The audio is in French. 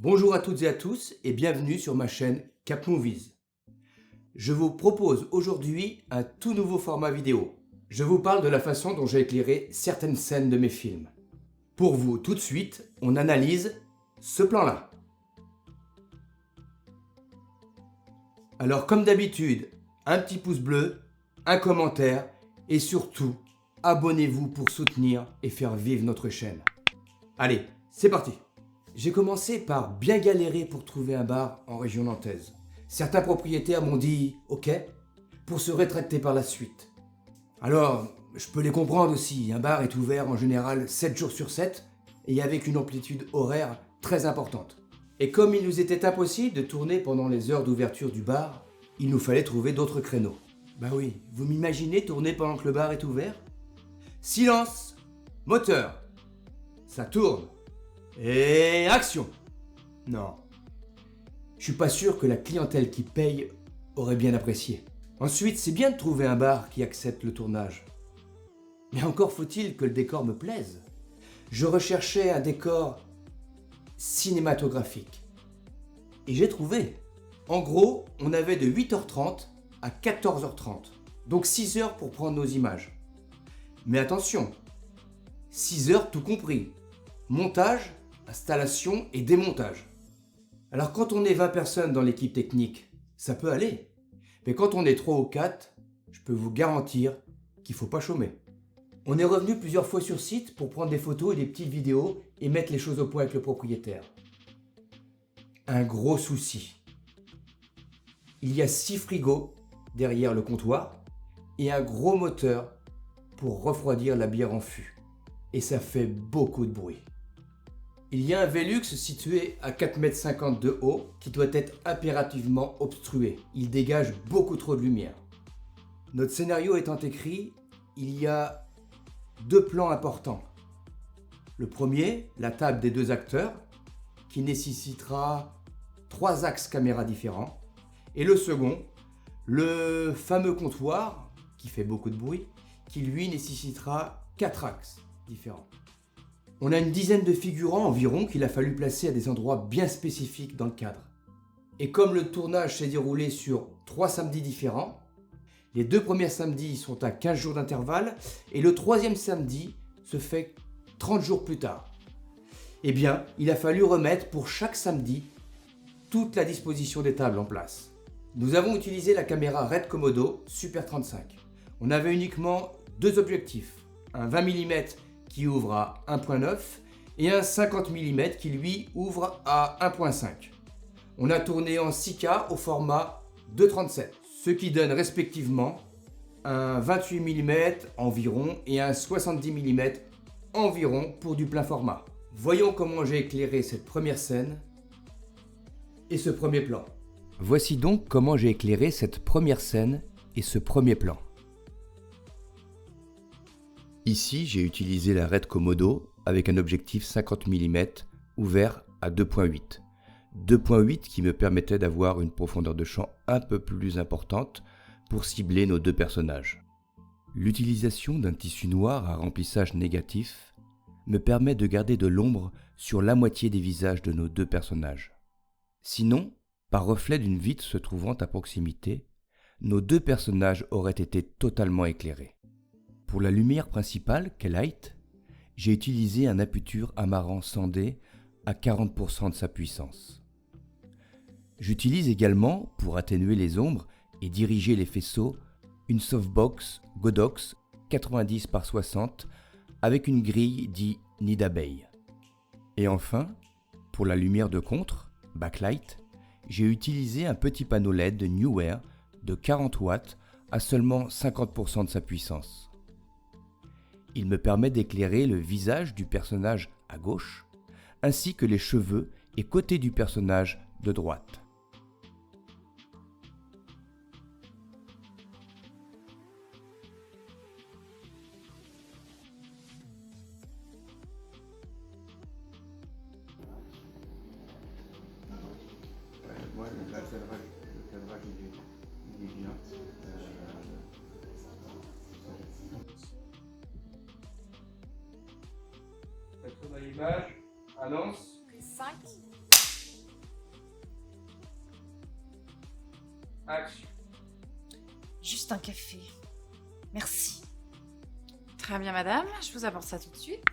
Bonjour à toutes et à tous et bienvenue sur ma chaîne Cap Movies. Je vous propose aujourd'hui un tout nouveau format vidéo. Je vous parle de la façon dont j'ai éclairé certaines scènes de mes films. Pour vous, tout de suite, on analyse ce plan-là. Alors comme d'habitude, un petit pouce bleu, un commentaire et surtout, abonnez-vous pour soutenir et faire vivre notre chaîne. Allez, c'est parti! J'ai commencé par bien galérer pour trouver un bar en région nantaise. Certains propriétaires m'ont dit « ok » pour se rétracter par la suite. Alors, je peux les comprendre aussi, un bar est ouvert en général 7 jours sur 7 et avec une amplitude horaire très importante. Et comme il nous était impossible de tourner pendant les heures d'ouverture du bar, il nous fallait trouver d'autres créneaux. Bah oui, vous m'imaginez tourner pendant que le bar est ouvert? Silence! Moteur! Ça tourne! Et action! Non. Je suis pas sûr que la clientèle qui paye aurait bien apprécié. Ensuite, c'est bien de trouver un bar qui accepte le tournage. Mais encore faut-il que le décor me plaise. Je recherchais un décor cinématographique. Et j'ai trouvé. En gros, on avait de 8h30 à 14h30. Donc 6 heures pour prendre nos images. Mais attention, 6 heures tout compris. Montage, installation et démontage. Alors quand on est 20 personnes dans l'équipe technique, ça peut aller. Mais quand on est 3 ou 4, je peux vous garantir qu'il ne faut pas chômer. On est revenu plusieurs fois sur site pour prendre des photos et des petites vidéos et mettre les choses au point avec le propriétaire. Un gros souci. Il y a 6 frigos derrière le comptoir et un gros moteur pour refroidir la bière en fût. Et ça fait beaucoup de bruit. Il y a un Velux situé à 4,50 m de haut qui doit être impérativement obstrué. Il dégage beaucoup trop de lumière. Notre scénario étant écrit, il y a 2 plans importants. Le premier, la table des 2 acteurs, qui nécessitera 3 axes caméra différents. Et le second, le fameux comptoir, qui fait beaucoup de bruit, qui lui nécessitera 4 axes différents. On a une dizaine de figurants environ qu'il a fallu placer à des endroits bien spécifiques dans le cadre. Et comme le tournage s'est déroulé sur 3 samedis différents, les 2 premiers samedis sont à 15 jours d'intervalle et le 3e samedi se fait 30 jours plus tard. Eh bien, il a fallu remettre pour chaque samedi toute la disposition des tables en place. Nous avons utilisé la caméra Red Komodo Super 35. On avait uniquement 2 objectifs, un 20 mm qui ouvre à 1.9 et un 50 mm qui lui ouvre à 1.5. On a tourné en 6K au format 2.37, ce qui donne respectivement un 28 mm environ et un 70 mm environ pour du plein format. Voyons comment j'ai éclairé cette première scène et ce premier plan. Voici donc comment j'ai éclairé cette première scène et ce premier plan. Ici, j'ai utilisé la Red Komodo avec un objectif 50 mm ouvert à 2.8. 2.8 qui me permettait d'avoir une profondeur de champ un peu plus importante pour cibler nos 2 personnages. L'utilisation d'un tissu noir à remplissage négatif me permet de garder de l'ombre sur la moitié des visages de nos 2 personnages. Sinon, par reflet d'une vitre se trouvant à proximité, nos 2 personnages auraient été totalement éclairés. Pour la lumière principale, K-Light, j'ai utilisé un aputure amarant sandé à 40% de sa puissance. J'utilise également, pour atténuer les ombres et diriger les faisceaux, une softbox Godox 90 par 60 avec une grille dit nid d'abeille. Et enfin, pour la lumière de contre, backlight, j'ai utilisé un petit panneau LED de Neewer de 40 watts à seulement 50% de sa puissance. Il me permet d'éclairer le visage du personnage à gauche, ainsi que les cheveux et côtés du personnage de droite. Moi, le cadrage il est bien. L'image annonce 5, Action. Juste un café. Merci. Très bien, madame. Je vous apporte ça tout de suite.